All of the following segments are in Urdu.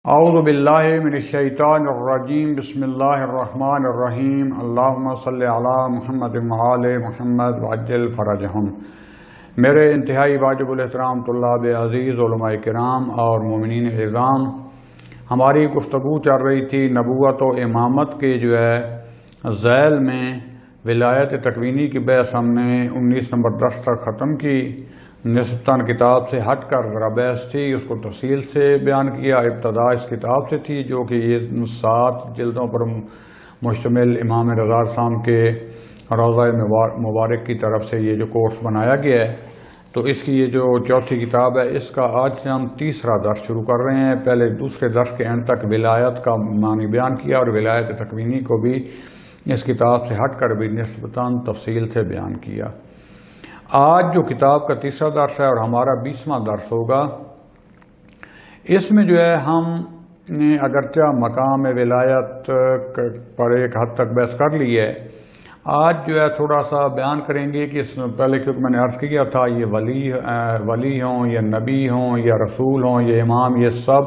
اعوذ باللہ من الشیطان الرجیم بسم اللہ الرحمن الرحیم اللہم صلی علی محمد وآل محمد وعجل فرجہم۔ میرے انتہائی واجب الاحترام طلاب عزیز، علماء کرام اور مومنین اعظام، ہماری گفتگو چل رہی تھی نبوت و امامت کے ذیل میں ولایت تکوینی کی بحث ہم نے 19 نمبر درس تک ختم کی۔ نسبتاً کتاب سے ہٹ کر ذرا بحث تھی، اس کو تفصیل سے بیان کیا۔ ابتدا اس کتاب سے تھی جو کہ یہ 7 جلدوں پر مشتمل امام رضا صاحب کے روضہ مبارک کی طرف سے یہ جو کورس بنایا گیا ہے، تو اس کی یہ جو چوتھی کتاب ہے، اس کا آج سے ہم تیسرا درس شروع کر رہے ہیں۔ پہلے دوسرے درس کے اینڈ تک ولایت کا معنی بیان کیا اور ولایت تکوینی کو بھی اس کتاب سے ہٹ کر بھی نسبتاً تفصیل سے بیان کیا۔ آج جو کتاب کا تیسرا درس ہے اور ہمارا 20واں درس ہوگا، اس میں ہم نے اگرچہ مقام ولایت پر ایک حد تک بحث کر لی ہے، آج تھوڑا سا بیان کریں گے کہ اس میں پہلے کیونکہ میں نے عرض کیا تھا یہ ولی ہوں یا نبی ہوں یا رسول ہوں یا امام، یہ سب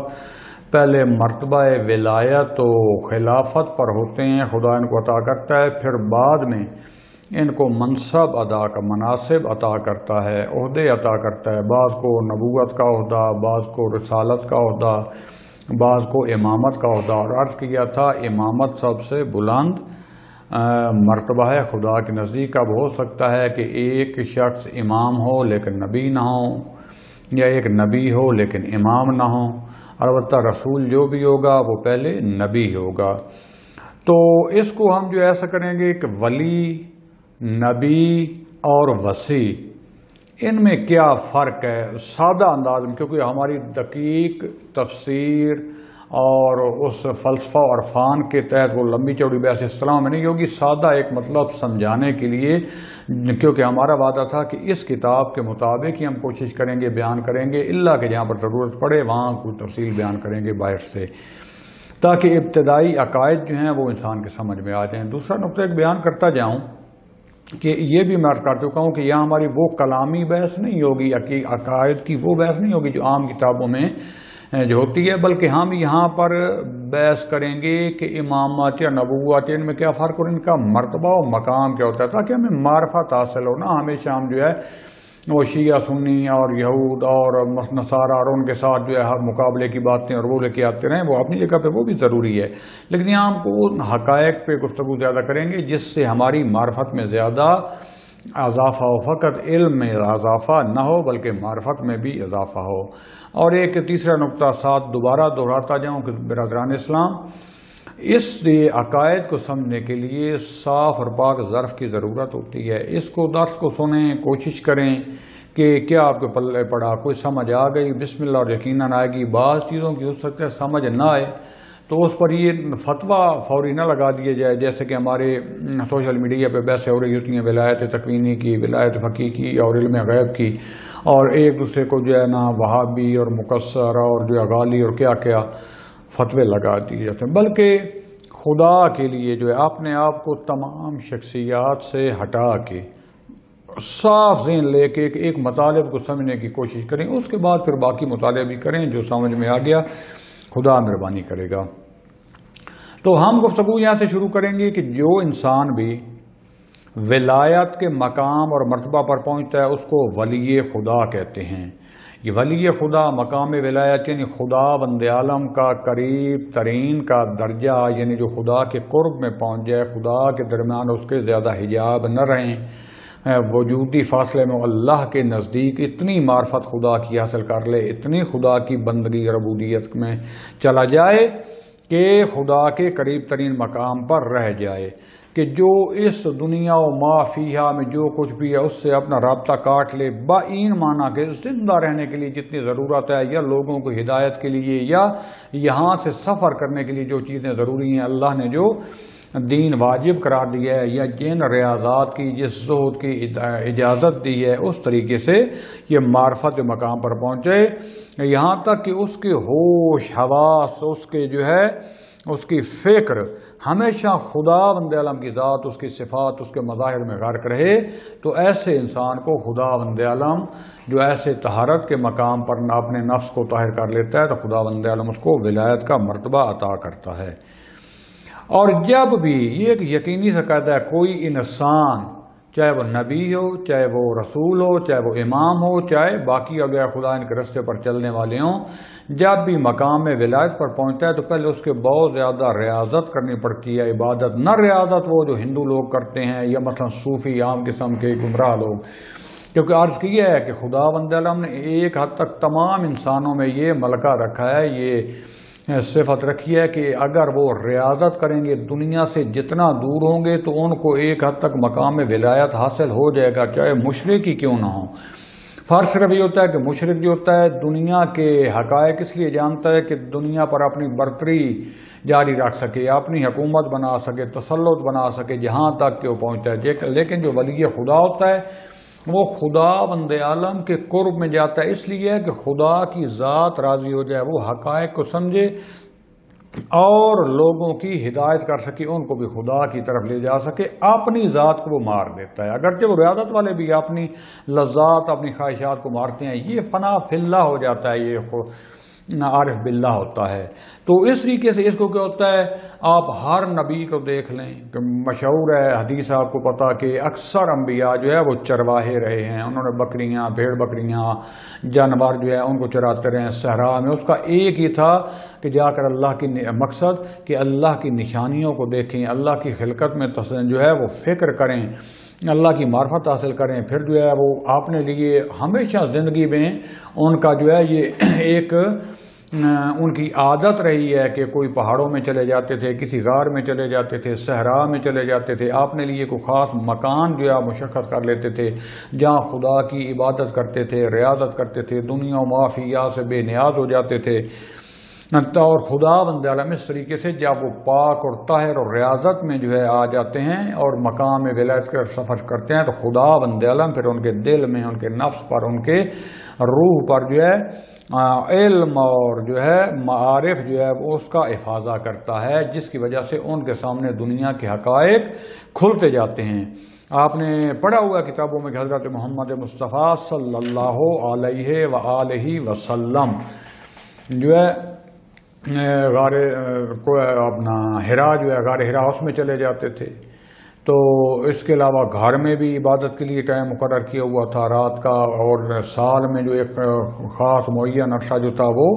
پہلے مرتبہ ولایت و خلافت پر ہوتے ہیں، خدا ان کو عطا کرتا ہے، پھر بعد میں ان کو مناصب عطا کرتا ہے، عہدے عطا کرتا ہے۔ بعض کو نبوت کا عہدہ، بعض کو رسالت کا عہدہ، بعض کو امامت کا عہدہ، اور عرض کیا تھا امامت سب سے بلند مرتبہ ہے خدا کے نزدیک۔ اب ہو سکتا ہے کہ ایک شخص امام ہو لیکن نبی نہ ہو، یا ایک نبی ہو لیکن امام نہ ہو، البتہ رسول جو بھی ہوگا وہ پہلے نبی ہوگا۔ تو اس کو ہم ایسا کریں گے کہ ولی، نبی اور وصی، ان میں کیا فرق ہے سادہ انداز میں، کیونکہ ہماری دقیق تفسیر اور اس فلسفہ اور عرفان کے تحت وہ لمبی چوڑی بحث اس طرح میں نہیں ہوگی، سادہ ایک مطلب سمجھانے کے لیے، کیونکہ ہمارا وعدہ تھا کہ اس کتاب کے مطابق ہی ہم کوشش کریں گے، بیان کریں گے، الا کہ جہاں پر ضرورت پڑے وہاں کوئی تفصیل بیان کریں گے باہر سے، تاکہ ابتدائی عقائد ہیں وہ انسان کے سمجھ میں آ جائیں۔ دوسرا نقطہ ایک بیان کرتا جاؤں کہ یہ بھی میں کر چکا ہوں کہ یہاں ہماری وہ کلامی بحث نہیں ہوگی، عقائد کی وہ بحث نہیں ہوگی جو عام کتابوں میں جو ہوتی ہے، بلکہ ہم یہاں پر بحث کریں گے کہ امامت یا نبوت ان میں کیا فرق اور ان کا مرتبہ و مقام کیا ہوتا ہے، تاکہ ہمیں معرفت حاصل ہو نا۔ ہمیشہ ہم وہ شیعہ سنی اور یہود اور نصارہ اور ان کے ساتھ ہر مقابلے کی باتیں اور وہ لے کے آتے رہیں، وہ اپنی جگہ پہ وہ بھی ضروری ہے، لیکن یہاں ہم کو حقائق پہ گفتگو زیادہ کریں گے جس سے ہماری معرفت میں زیادہ اضافہ ہو، فقط علم میں اضافہ نہ ہو بلکہ معرفت میں بھی اضافہ ہو۔ اور ایک تیسرا نقطہ ساتھ دوبارہ دہراتا جاؤں کہ برادران اسلام، اس لیے عقائد کو سمجھنے کے لیے صاف اور پاک ظرف کی ضرورت ہوتی ہے۔ اس کو درس کو سنیں، کوشش کریں کہ کیا آپ کے پلے پڑا، کوئی سمجھ آ گئی بسم اللہ اور یقیناً آئے گی۔ بعض چیزوں کی ہو سکتا ہے سمجھ نہ آئے تو اس پر یہ فتویٰ فوری نہ لگا دیا جائے، جیسے کہ ہمارے سوشل میڈیا پہ بحثیں ہو رہی ہوتی ہیں ولایت تکوینی کی، ولایت فقیہ کی اور علم غیب کی، اور ایک دوسرے کو وہابی اور مکثر اور غالی اور کیا کیا فتوے لگا دیے جاتے ہیں، بلکہ خدا کے لیے اپنے آپ کو تمام شخصیات سے ہٹا کے صاف ذہن لے کے ایک مطالب کو سمجھنے کی کوشش کریں، اس کے بعد پھر باقی مطالعے بھی کریں، جو سمجھ میں آ گیا خدا مہربانی کرے گا۔ تو ہم گفتگو یہاں سے شروع کریں گے کہ جو انسان بھی ولایت کے مقام اور مرتبہ پر پہنچتا ہے اس کو ولی خدا کہتے ہیں۔ یہ ولی خدا مقام ولایت یعنی خدا بند عالم کا قریب ترین کا درجہ، یعنی جو خدا کے قرب میں پہنچ جائے، خدا کے درمیان اس کے زیادہ حجاب نہ رہیں، وجودی فاصلے میں اللہ کے نزدیک اتنی معرفت خدا کی حاصل کر لے، اتنی خدا کی بندگی اور عبودیت میں چلا جائے کہ خدا کے قریب ترین مقام پر رہ جائے، کہ جو اس دنیا و ما فیہا میں جو کچھ بھی ہے اس سے اپنا رابطہ کاٹ لے، با این معنی کہ زندہ رہنے کے لیے جتنی ضرورت ہے، یا لوگوں کو ہدایت کے لیے، یا یہاں سے سفر کرنے کے لیے جو چیزیں ضروری ہیں، اللہ نے جو دین واجب قرار دیا ہے، یا جن ریاضات کی جس زہد کی اجازت دی ہے، اس طریقے سے یہ معرفت مقام پر پہنچے، یہاں تک کہ اس کے ہوش حواس، اس کے اس کی فکر ہمیشہ خداوند عالم کی ذات، اس کی صفات، اس کے مظاہر میں غرق رہے، تو ایسے انسان کو خداوند عالم جو ایسے طہارت کے مقام پر اپنے نفس کو طاہر کر لیتا ہے تو خداوند عالم اس کو ولایت کا مرتبہ عطا کرتا ہے۔ اور جب بھی یہ ایک یقینی سا قاعدہ ہے، کوئی انسان چاہے وہ نبی ہو، چاہے وہ رسول ہو، چاہے وہ امام ہو، چاہے باقی اگر خدا ان کے راستے پر چلنے والے ہوں، جب بھی مقام ولایت پر پہنچتا ہے تو پہلے اس کے بہت زیادہ ریاضت کرنی پڑتی ہے، عبادت نہ ریاضت وہ جو ہندو لوگ کرتے ہیں یا مثلا صوفی عام قسم کے گمراہ لوگ، کیونکہ عرض کیا ہے کہ خداوند عالم نے ایک حد تک تمام انسانوں میں یہ ملکہ رکھا ہے، یہ صفت رکھی ہے کہ اگر وہ ریاضت کریں گے، دنیا سے جتنا دور ہوں گے تو ان کو ایک حد تک مقام ولایت حاصل ہو جائے گا، چاہے مشرک ہی کیوں نہ ہو۔ فرق صرف یہ ہوتا ہے کہ مشرک جو ہوتا ہے دنیا کے حقائق اس لیے جانتا ہے کہ دنیا پر اپنی برتری جاری رکھ سکے، اپنی حکومت بنا سکے، تسلط بنا سکے، جہاں تک کہ وہ پہنچتا ہے۔ لیکن جو ولی خدا ہوتا ہے وہ خداوند عالم کے قرب میں جاتا ہے، اس لیے کہ خدا کی ذات راضی ہو جائے، وہ حقائق کو سمجھے اور لوگوں کی ہدایت کر سکے، ان کو بھی خدا کی طرف لے جا سکے۔ اپنی ذات کو وہ مار دیتا ہے، اگرچہ وہ ریاضت والے بھی اپنی لذات، اپنی خواہشات کو مارتے ہیں، یہ فنا فی اللہ ہو جاتا ہے، یہ عارف باللہ ہوتا ہے۔ تو اس طریقے سے اس کو کیا ہوتا ہے، آپ ہر نبی کو دیکھ لیں کہ مشہور ہے حدیث، آپ کو پتا کہ اکثر انبیاء جو ہے وہ چرواہے رہے ہیں، انہوں نے بکریاں، بھیڑ بکریاں، جانور جو ہے ان کو چراتے رہے ہیں صحرا میں۔ اس کا ایک ہی تھا کہ جا کر اللہ کی مقصد کہ اللہ کی نشانیوں کو دیکھیں، اللہ کی خلقت میں جو ہے وہ فکر کریں، اللہ کی معرفت حاصل کریں، پھر جو ہے وہ اپنے لیے ہمیشہ زندگی میں ان کا جو ہے یہ ایک ان کی عادت رہی ہے کہ کوئی پہاڑوں میں چلے جاتے تھے، کسی غار میں چلے جاتے تھے، صحرا میں چلے جاتے تھے، اپنے لیے کوئی خاص مکان جو ہے مشخص کر لیتے تھے جہاں خدا کی عبادت کرتے تھے، ریاضت کرتے تھے، دنیا و معافیہ سے بے نیاز ہو جاتے تھے۔ اور خداوند عالم اس طریقے سے جب وہ پاک اور طاہر اور ریاضت میں جو ہے آ جاتے ہیں اور مقام ولایت کا سفر کرتے ہیں تو خداوند عالم پھر ان کے دل میں، ان کے نفس پر، ان کے روح پر جو ہے علم اور جو ہے معارف جو ہے وہ اس کا افاضہ کرتا ہے، جس کی وجہ سے ان کے سامنے دنیا کے حقائق کھلتے جاتے ہیں۔ آپ نے پڑھا ہوا کتابوں میں کہ حضرت محمد مصطفیٰ صلی اللہ علیہ وآلہ وسلم جو ہے غار کو اپنا ہرا جو ہے غار ہرا اس میں چلے جاتے تھے، تو اس کے علاوہ گھر میں بھی عبادت کے لیے ٹائم مقرر کیا ہوا تھا رات کا، اور سال میں جو ایک خاص معین عرصہ جو تھا وہ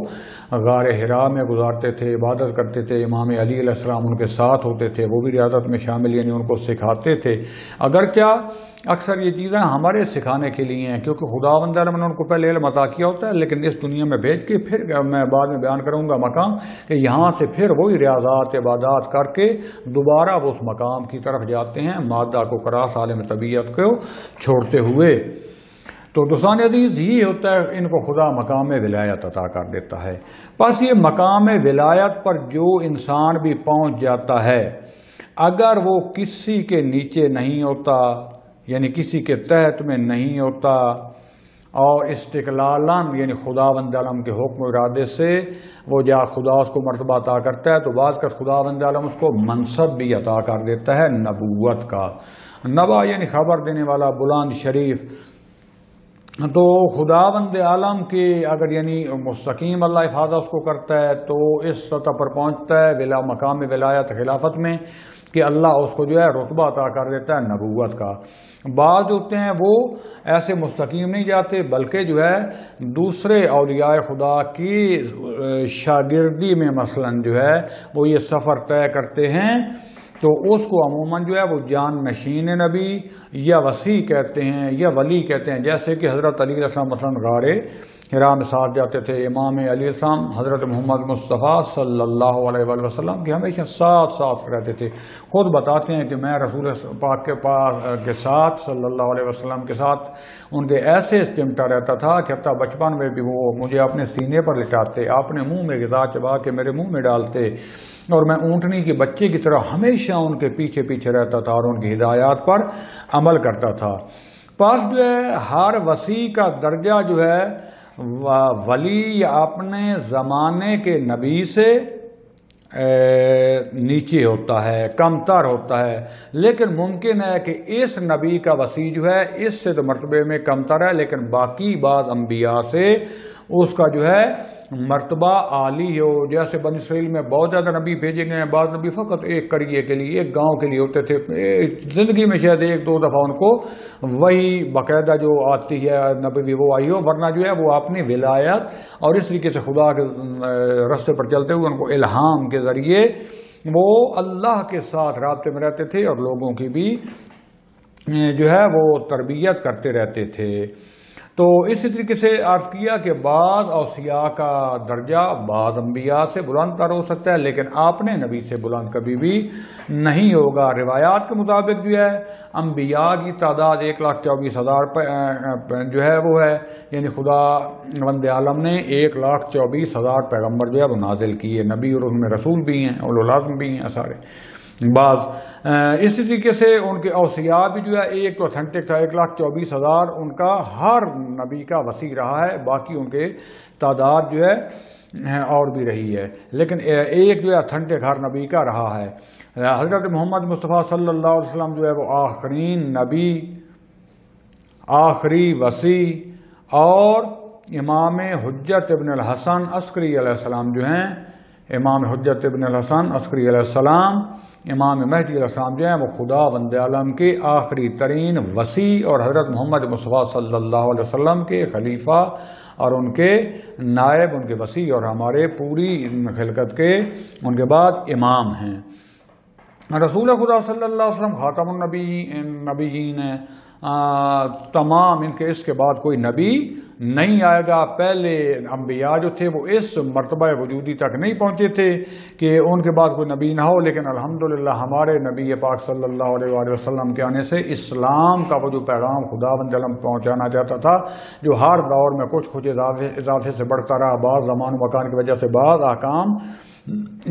غار ہرا میں گزارتے تھے، عبادت کرتے تھے۔ امام علی علیہ السلام ان کے ساتھ ہوتے تھے، وہ بھی ریاضت میں شامل، یعنی ان کو سکھاتے تھے۔ اگرچہ اکثر یہ چیزیں ہمارے سکھانے کے لیے ہیں کیونکہ خداوند عالم نے ان کو پہلے علم عطا کیا ہوتا ہے، لیکن اس دنیا میں بھیج کے پھر میں بعد میں بیان کروں گا مقام کہ یہاں سے پھر وہی ریاضات عبادات کر کے دوبارہ وہ اس مقام کی طرف جاتے ہیں، مادہ کو کراس عالم طبیعت کو چھوڑتے ہوئے۔ تو دوستان عزیز یہ ہوتا ہے، ان کو خدا مقام ولایت عطا کر دیتا ہے۔ بس یہ مقام ولایت پر جو انسان بھی پہنچ جاتا ہے، اگر وہ کسی کے نیچے نہیں ہوتا، یعنی کسی کے تحت میں نہیں ہوتا، اور استقلالاً یعنی خداوند عالم کے حکم و ارادے سے وہ جا خدا اس کو مرتبہ عطا کرتا ہے، تو بعض کا خداوند عالم اس کو منصب بھی عطا کر دیتا ہے نبوت کا۔ نبا یعنی خبر دینے والا، بلند شریف۔ تو خداوند عالم کے اگر یعنی مستقیم اللہ حفاظت اس کو کرتا ہے تو اس سطح پر پہنچتا ہے مقام ولایت خلافت میں کہ اللہ اس کو جو ہے رتبہ عطا کر دیتا ہے نبوت کا۔ بعض ہوتے ہیں وہ ایسے مستقیم نہیں جاتے، بلکہ جو ہے دوسرے اولیاء خدا کی شاگردی میں مثلا جو ہے وہ یہ سفر طے کرتے ہیں، تو اس کو عموماً جو ہے وہ جان نشین نبی یا وسیع کہتے ہیں یا ولی کہتے ہیں۔ جیسے کہ حضرت علی علیہ السلام مثلا غار ہرا میں ساتھ جاتے تھے، امام علی علیہ السلام حضرت محمد مصطفیٰ صلی اللہ علیہ وآلہ وسلم کے ہمیشہ ساتھ رہتے تھے۔ خود بتاتے ہیں کہ میں رسول پاک کے ساتھ صلی اللہ علیہ وسلم کے ساتھ ان کے ایسے چمٹا رہتا تھا کہ حتیٰ بچپن میں بھی وہ مجھے اپنے سینے پر لٹاتے، اپنے منہ میں غذا چبا کے میرے منہ میں ڈالتے، اور میں اونٹنی کے بچے کی طرح ہمیشہ ان کے پیچھے پیچھے رہتا تھا اور ان کی ہدایات پر عمل کرتا تھا۔ پس جو ہے ہر وسیع کا درجہ جو ہے ولی یا اپنے زمانے کے نبی سے نیچے ہوتا ہے، کم تر ہوتا ہے، لیکن ممکن ہے کہ اس نبی کا وسیع جو ہے اس سے تو مرتبے میں کم تر ہے، لیکن باقی بعض انبیاء سے اس کا جو ہے مرتبہ عالی ہو۔ جیسے بنی اسرائیل میں بہت زیادہ نبی بھیجے گئے ہیں، بعض نبی فقط ایک قریے کے لیے، ایک گاؤں کے لیے ہوتے تھے، زندگی میں شاید ایک دو دفعہ ان کو وہی باقاعدہ جو آتی ہے نبی وہ آئی ہو، ورنہ جو ہے وہ اپنی ولایت اور اس طریقے سے خدا کے راستے پر چلتے ہوئے ان کو الہام کے ذریعے وہ اللہ کے ساتھ رابطے میں رہتے تھے اور لوگوں کی بھی جو ہے وہ تربیت کرتے رہتے تھے۔ تو اسی طریقے سے عرض کیا کہ بعض اوصیاء کا درجہ بعض انبیاء سے بلند تر ہو سکتا ہے، لیکن اپنے نبی سے بلند کبھی بھی نہیں ہوگا۔ روایات کے مطابق جو ہے انبیاء کی تعداد 1,24,000 جو ہے وہ ہے، یعنی خدا وند عالم نے 1,24,000 پیغمبر جو ہے وہ نازل کیے، نبی اور ان میں رسول بھی ہیں، اولو العزم بھی ہیں سارے بعض۔ اسی طریقے سے ان کے اوصیاء بھی جو ہے ایک تو اتھینٹک تھا، 1,24,000 ان کا ہر نبی کا وسیع رہا ہے، باقی ان کے تعداد جو ہے اور بھی رہی ہے، لیکن ایک جو ہے اتھینٹک ہر نبی کا رہا ہے۔ حضرت محمد مصطفیٰ صلی اللہ علیہ وسلم جو ہے وہ آخرین نبی، آخری وسیع اور امام حجت ابن الحسن عسکری علیہ السلام جو ہیں، امام حجت ابن الحسن عسکری علیہ السلام، امام مہدی علیہ السلام جو ہیں وہ خدا وند عالم کے آخری ترین وسیع اور حضرت محمد مصطفیٰ صلی اللہ علیہ وسلم کے خلیفہ اور ان کے نائب، ان کے وسیع اور ہمارے پوری خلقت کے ان کے بعد امام ہیں۔ رسول خدا صلی اللہ علیہ وسلم خاتم النبیین ہیں، تمام ان کے اس کے بعد کوئی نبی نہیں آئے گا۔ پہلے انبیاء جو تھے وہ اس مرتبہ وجودی تک نہیں پہنچے تھے کہ ان کے بعد کوئی نبی نہ ہو، لیکن الحمدللہ ہمارے نبی پاک صلی اللہ علیہ وآلہ وسلم کے آنے سے اسلام کا وہ جو پیغام خداوند عالم پہنچانا چاہتا تھا، جو ہر دور میں کچھ اضافے سے بڑھتا رہا، بعض زمان و مکان کی وجہ سے بعض احکام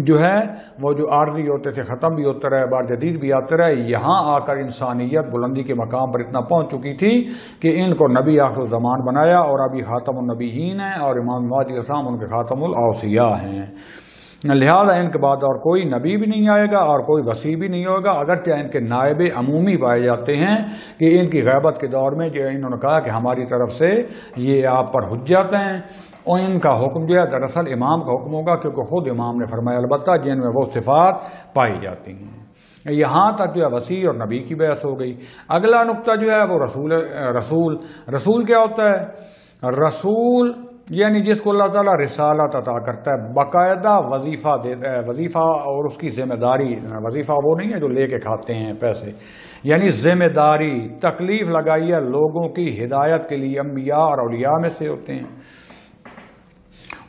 جو ہے وہ جو عارضی ہوتے تھے ختم بھی ہوتے رہے، بار جدید بھی آتے رہے، یہاں آ کر انسانیت بلندی کے مقام پر اتنا پہنچ چکی تھی کہ ان کو نبی آخر الزمان بنایا، اور ابھی خاتم النبیین ہیں اور امام مہدی السلام ان کے خاتم الاوصیاء ہیں۔ لہذا ان کے بعد اور کوئی نبی بھی نہیں آئے گا اور کوئی وسیع بھی نہیں ہوگا، اگرچہ ان کے نائب عمومی پائے جاتے ہیں کہ ان کی غیبت کے دور میں جو انہوں نے کہا کہ ہماری طرف سے یہ آپ پر حجت ہیں، اور ان کا حکم جو ہے دراصل امام کا حکم ہوگا، کیونکہ خود امام نے فرمایا البتہ جن میں وہ صفات پائی جاتی ہیں۔ یہاں تک جو ہے وسیع اور نبی کی بحث ہو گئی۔ اگلا نقطہ جو ہے وہ رسول کیا ہوتا ہے؟ رسول یعنی جس کو اللہ تعالیٰ رسالت عطا کرتا ہے، باقاعدہ وظیفہ دیتا ہے، وظیفہ اور اس کی ذمہ داری، وظیفہ وہ نہیں ہے جو لے کے کھاتے ہیں پیسے، یعنی ذمہ داری، تکلیف لگائی ہے لوگوں کی ہدایت کے لیے، انبیاء اور اولیاء میں سے ہوتے ہیں۔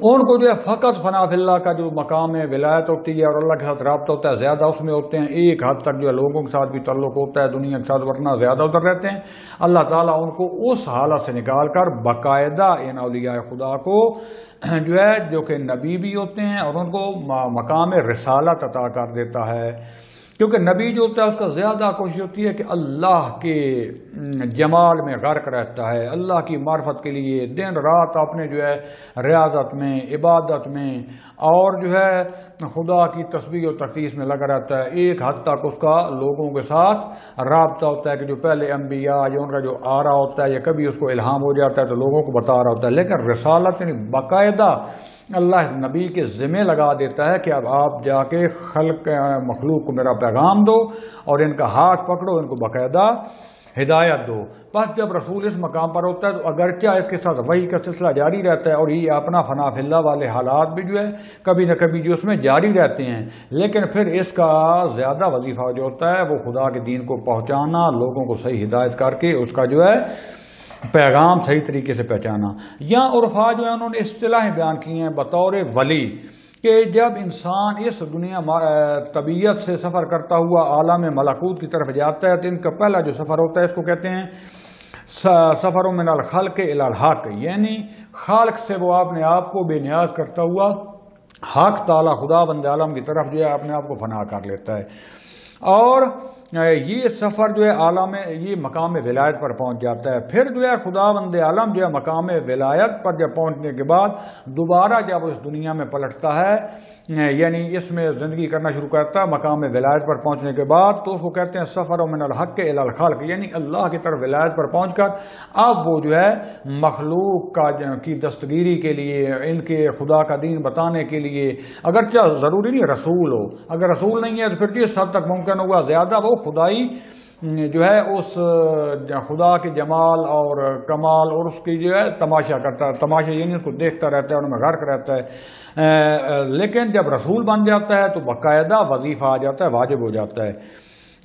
ان کو جو ہے فقط فنا فی اللہ کا جو مقام ہے ولایت ہوتی ہے اور اللہ کے ساتھ رابطہ ہوتا ہے، زیادہ اس میں ہوتے ہیں، ایک حد تک جو ہے لوگوں کے ساتھ بھی تعلق ہوتا ہے، دنیا کے ساتھ ورنہ زیادہ ادھر رہتے ہیں۔ اللہ تعالیٰ ان کو اس حالت سے نکال کر باقاعدہ ان اولیاء خدا کو جو ہے جو کہ نبی بھی ہوتے ہیں اور ان کو مقام رسالت عطا کر دیتا ہے، کیونکہ نبی جو ہوتا ہے اس کا زیادہ کوشش ہوتی ہے کہ اللہ کے جمال میں غرق رہتا ہے، اللہ کی معرفت کے لیے دن رات اپنے جو ہے ریاضت میں، عبادت میں اور جو ہے خدا کی تسبیح و تقدیس میں لگا رہتا ہے۔ ایک حد تک اس کا لوگوں کے ساتھ رابطہ ہوتا ہے کہ جو پہلے انبیاء یا ان کا جو آ رہا ہوتا ہے یا کبھی اس کو الہام ہو جاتا ہے تو لوگوں کو بتا رہا ہوتا ہے، لیکن رسالت یعنی باقاعدہ اللہ نبی کے ذمہ لگا دیتا ہے کہ اب آپ جا کے مخلوق کو میرا پیغام دو اور ان کا ہاتھ پکڑو، ان کو باقاعدہ ہدایت دو۔ بس جب رسول اس مقام پر ہوتا ہے تو اگرچہ اس کے ساتھ وحی کا سلسلہ جاری رہتا ہے اور یہ اپنا فنا فی اللہ والے حالات بھی جو ہے کبھی نہ کبھی جو اس میں جاری رہتے ہیں، لیکن پھر اس کا زیادہ وظیفہ جو ہوتا ہے وہ خدا کے دین کو پہنچانا، لوگوں کو صحیح ہدایت کر کے اس کا جو ہے پیغام صحیح طریقے سے پہچانا۔ یا عرفا جو ہے انہوں نے اصطلاحیں بیان کی ہیں بطور ولی کہ جب انسان اس دنیا طبیعت سے سفر کرتا ہوا عالم ملکوت کی طرف جاتا ہے تو ان کا پہلا جو سفر ہوتا ہے اس کو کہتے ہیں سفر من الخلق الی الحق، یعنی خالق سے وہ اپنے آپ کو بے نیاز کرتا ہوا حق تعالی خدا بند عالم کی طرف جو ہے اپنے آپ کو فنا کر لیتا ہے۔ اور یہ سفر جو ہے عالم یہ مقام ولایت پر پہنچ جاتا ہے. پھر جو ہے خداوند عالم جو ہے مقام ولایت پر جب پہنچنے کے بعد دوبارہ جب اس دنیا میں پلٹتا ہے یعنی اس میں زندگی کرنا شروع کرتا ہے مقام ولایت پر پہنچنے کے بعد تو اس کو کہتے ہیں سفر من الحق الی الخلق، یعنی اللہ کی طرف ولایت پر پہنچ کر اب وہ جو ہے مخلوق کی دستگیری کے لیے ان کے خدا کا دین بتانے کے لیے، اگرچہ ضروری نہیں رسول ہو، اگر رسول نہیں ہے تو پھر جس حد تک ممکن ہوگا زیادہ وہ خدائی جو ہے اس خدا کے جمال اور کمال اور اس کی جو ہے تماشا کرتا ہے، تماشا یعنی اس کو دیکھتا رہتا ہے، ان میں غرق رہتا ہے. لیکن جب رسول بن جاتا ہے تو باقاعدہ وظیفہ آ جاتا ہے، واجب ہو جاتا ہے.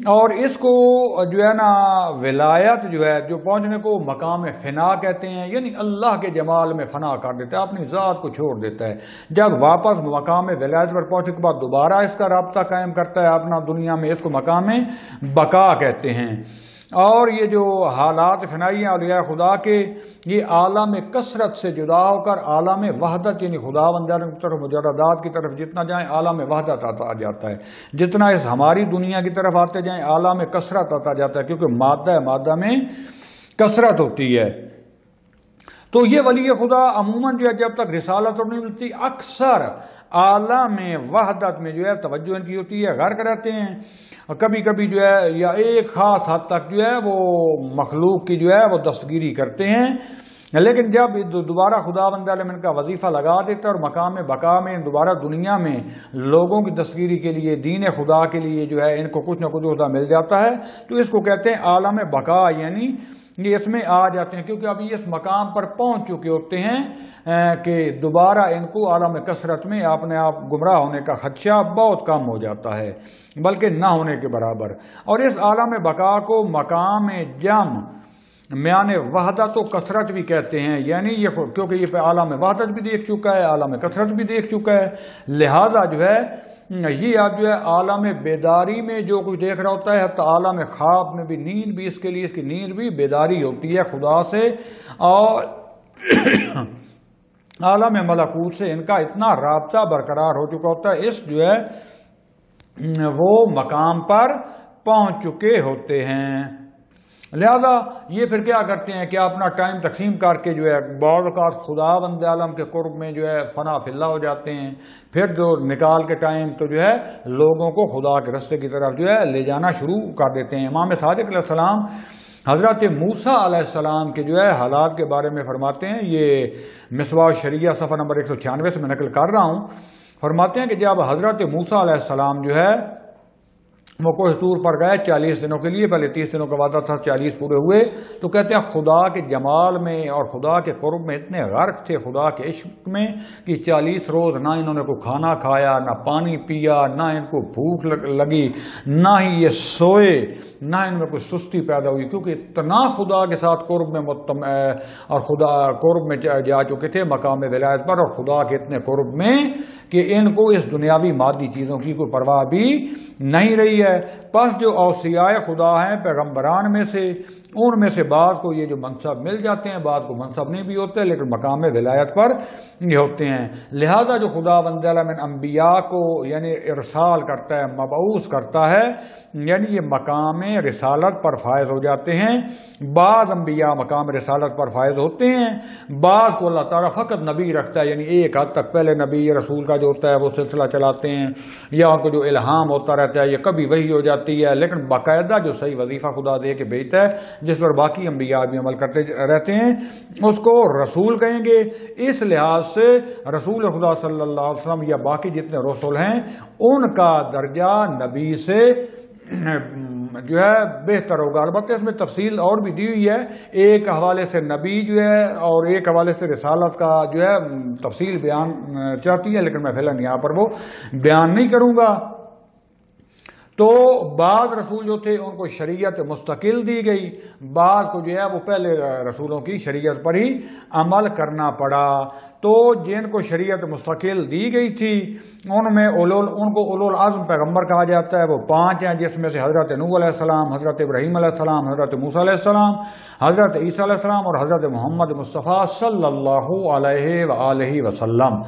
اور اس کو جو ہے نا ولایت جو ہے جو پہنچنے کو مقام فنا کہتے ہیں، یعنی اللہ کے جمال میں فنا کر دیتا ہے، اپنی ذات کو چھوڑ دیتا ہے. جب واپس مقام ولایت پر پہنچنے کے بعد دوبارہ اس کا رابطہ قائم کرتا ہے اپنا دنیا میں، اس کو مقام بقا کہتے ہیں. اور یہ جو حالات فنائی ہیں اولیاء خدا کے، یہ عالم کثرت سے جدا ہو کر عالم وحدت یعنی خداوند کی طرف مجردات کی طرف جتنا جائیں عالم وحدت آتا جاتا ہے، جتنا اس ہماری دنیا کی طرف آتے جائیں عالم کثرت آتا جاتا ہے، کیونکہ مادہ میں کثرت ہوتی ہے. تو یہ ولی خدا عموماً جو ہے جب تک رسالت نہیں ملتی اکثر عالم وحدت میں جو ہے توجہ ان کی ہوتی ہے، غرق رہتے ہیں. کبھی کبھی جو ہے یا ایک خاص حد تک جو ہے وہ مخلوق کی جو ہے وہ دستگیری کرتے ہیں، لیکن جب دوبارہ خداوند عالم ان کا وظیفہ لگا دیتا ہے اور مقام بقا میں دوبارہ دنیا میں لوگوں کی دستگیری کے لیے دین خدا کے لیے جو ہے ان کو کچھ نہ کچھ عہدہ مل جاتا ہے تو اس کو کہتے ہیں عالم بقا، یعنی یہ اس میں آ جاتے ہیں کیونکہ ابھی اس مقام پر پہنچ چکے ہوتے ہیں کہ دوبارہ ان کو عالم کثرت میں اپنے آپ گمراہ ہونے کا خدشہ بہت کم ہو جاتا ہے، بلکہ نہ ہونے کے برابر. اور اس عالم بقا کو مقام جم میان وحدت و کثرت بھی کہتے ہیں، یعنی یہ کیونکہ یہ پہ عالم وحدت بھی دیکھ چکا ہے، عالم کثرت بھی دیکھ چکا ہے، لہذا جو ہے یہ آپ جو ہے عالم بیداری میں جو کچھ دیکھ رہا ہوتا ہے، حتی عالم خواب میں بھی نیند بھی اس کے لیے اس کی نیند بھی بیداری ہوتی ہے خدا سے، اور عالم ملکوت سے ان کا اتنا رابطہ برقرار ہو چکا ہوتا ہے، اس جو ہے وہ مقام پر پہنچ چکے ہوتے ہیں. لہذا یہ پھر کیا کرتے ہیں کہ اپنا ٹائم تقسیم کر کے جو ہے بعض اوقات خداوند عالم کے قرب میں جو ہے فنا فی اللہ ہو جاتے ہیں، پھر جو نکال کے ٹائم تو جو ہے لوگوں کو خدا کے رستے کی طرف جو ہے لے جانا شروع کر دیتے ہیں. امام صادق علیہ السلام حضرت موسیٰ علیہ السلام کے جو ہے حالات کے بارے میں فرماتے ہیں، یہ مصباح الشریعہ صفحہ نمبر 196 سے میں نقل کر رہا ہوں. فرماتے ہیں کہ جب حضرت موسیٰ علیہ السلام جو ہے وہ کوہ طور پر گئے 40 دنوں کے لیے، پہلے 30 دنوں کا وعدہ تھا، 40 پورے ہوئے، تو کہتے ہیں خدا کے جمال میں اور خدا کے قرب میں اتنے غرق تھے خدا کے عشق میں کہ 40 روز نہ انہوں نے کوئی کھانا کھایا، نہ پانی پیا، نہ ان کو بھوک لگی، نہ ہی یہ سوئے، نہ ان میں کوئی سستی پیدا ہوئی، کیونکہ اتنا خدا کے ساتھ قرب میں اور خدا قرب میں جا چکے تھے مقام ولایت پر، اور خدا کے اتنے قرب میں کہ ان کو اس دنیاوی مادی چیزوں کی کوئی پرواہ بھی نہیں رہی ہے. پس جو اوصیاء خدا ہیں پیغمبران میں سے، ان میں سے بعض کو یہ جو منصب مل جاتے ہیں، بعض کو منصب نہیں بھی ہوتے لیکن مقام ولایت پر یہ ہوتے ہیں. لہذا جو خدا بند من انبیاء کو یعنی ارسال کرتا ہے، مبعوث کرتا ہے، یعنی یہ مقام رسالت پر فائز ہو جاتے ہیں. بعض انبیاء مقام رسالت پر فائز ہوتے ہیں، بعض کو اللہ تعالیٰ فقط نبی رکھتا ہے، یعنی ایک حد تک پہلے نبی رسول کا جو ہوتا ہے وہ سلسلہ چلاتے ہیں، یا ان کو جو الہام ہوتا رہتا ہے، یہ کبھی وحی ہو جاتی ہے، لیکن باقاعدہ جو صحیح وظیفہ خدا دے کے بھیجتا ہے جس پر باقی انبیاء بھی عمل کرتے رہتے ہیں اس کو رسول کہیں گے. اس لحاظ سے رسول خدا صلی اللہ علیہ وسلم یا باقی جتنے رسول ہیں ان کا درجہ نبی سے جو ہے بہتر ہوگا. البتہ اس میں تفصیل اور بھی دی ہوئی ہے، ایک حوالے سے نبی جو ہے اور ایک حوالے سے رسالت کا جو ہے تفصیل بیان چاہتی ہے، لیکن میں فی الحال یہاں پر وہ بیان نہیں کروں گا. تو بعض رسول جو تھے ان کو شریعت مستقل دی گئی، بعض کو جو ہے وہ پہلے رسولوں کی شریعت پر ہی عمل کرنا پڑا. تو جن کو شریعت مستقل دی گئی تھی ان کو اولو العزم پیغمبر کہا جاتا ہے. وہ 5 ہیں، جس میں سے حضرت نوح علیہ السلام، حضرت ابراہیم علیہ السلام، حضرت موسیٰ علیہ السلام، حضرت عیسیٰ علیہ السلام اور حضرت محمد مصطفیٰ صلی اللہ علیہ وآلہ وسلم.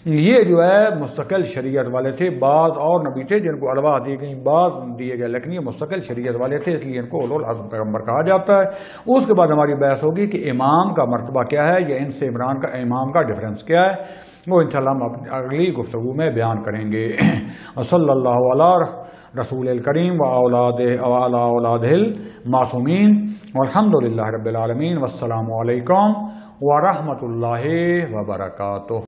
یہ جو ہے مستقل شریعت والے تھے. بعض اور نبی تھے جن کو الواح دی گئی، بعض دیے گئے، لیکن یہ مستقل شریعت والے تھے، اس لیے ان کو اولو العزم پیغمبر کہا جاتا ہے. اس کے بعد ہماری بحث ہوگی کہ امام کا مرتبہ کیا ہے، یا ان سے عمران کا امام کا ڈفرینس کیا ہے، وہ انشاءاللہ ہم اگلی گفتگو میں بیان کریں گے. صلی اللہ علیہ رسول الکریم و اولاد المعصومین والحمد للہ رب العالمین. والسلام علیکم ورحمۃ اللہ وبرکاتہ.